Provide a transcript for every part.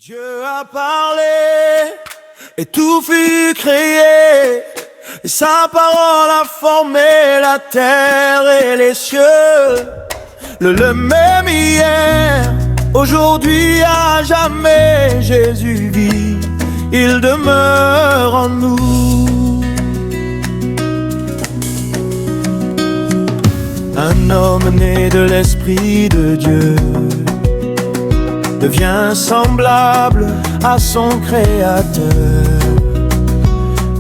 Dieu a parlé et tout fut créé, et sa parole a formé la terre et les cieux. Le même hier, aujourd'hui, à jamais, Jésus vit, il demeure en nous. Un homme né de l'Esprit de Dieu devient semblable à son Créateur.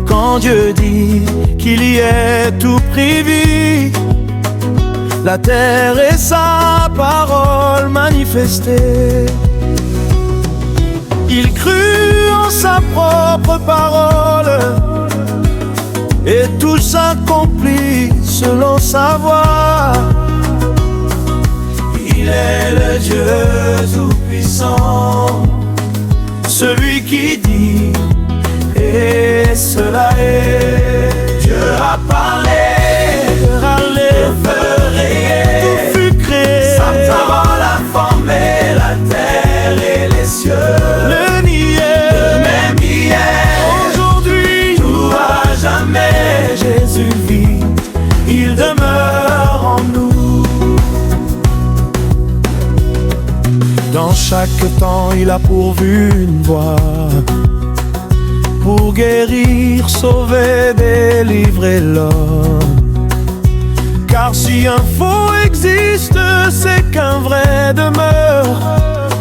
Quand Dieu dit qu'il y est tout prévu, la terre et sa parole manifestée. Il crut en sa propre parole, et tout s'accomplit selon sa voix. Il est le Dieu tout-puissant, celui qui dit et cela est. Dieu a parlé, le feu rayé, tout fut créé. Sa parole a formé la terre et les cieux. Le même hier, aujourd'hui, tout à jamais, Jésus vit, il demeure en nous. Dans chaque temps, il a pourvu une voie pour guérir, sauver, délivrer l'homme. Car si un faux existe, c'est qu'un vrai demeure.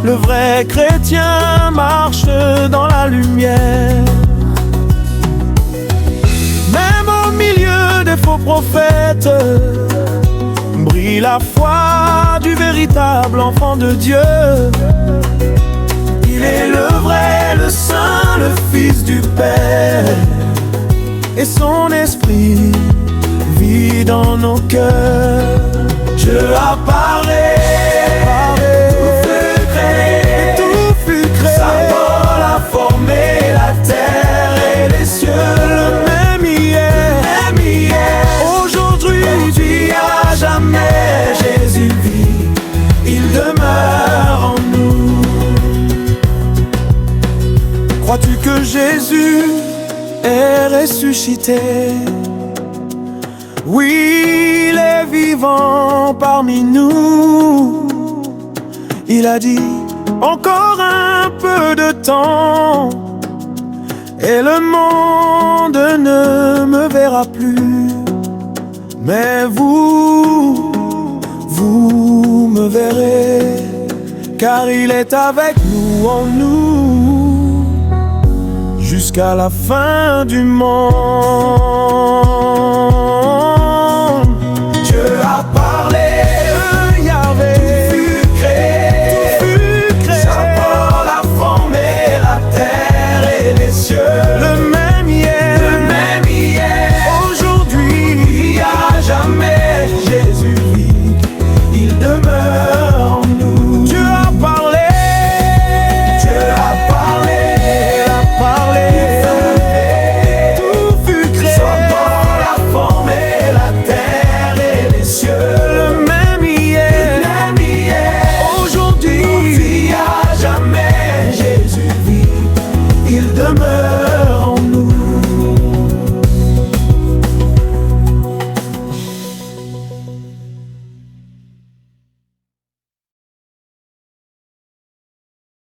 Le vrai chrétien marche dans la lumière. Même au milieu des faux prophètes, brille la foi du véritable enfant de Dieu. Il est le vrai, le saint, le fils du Père, et son esprit vit dans nos cœurs. Dieu a parlé, tout fut créé, sa parole a formé la terre et les cieux. Le même hier, aujourd'hui, à jamais, Jésus vit, il demeure en nous. Crois-tu que Jésus est ressuscité? Oui, il est vivant parmi nous. Il a dit, encore un peu de temps, et le monde ne me verra plus. Mais vous me verrez, car il est avec nous, en nous, jusqu'à la fin du monde.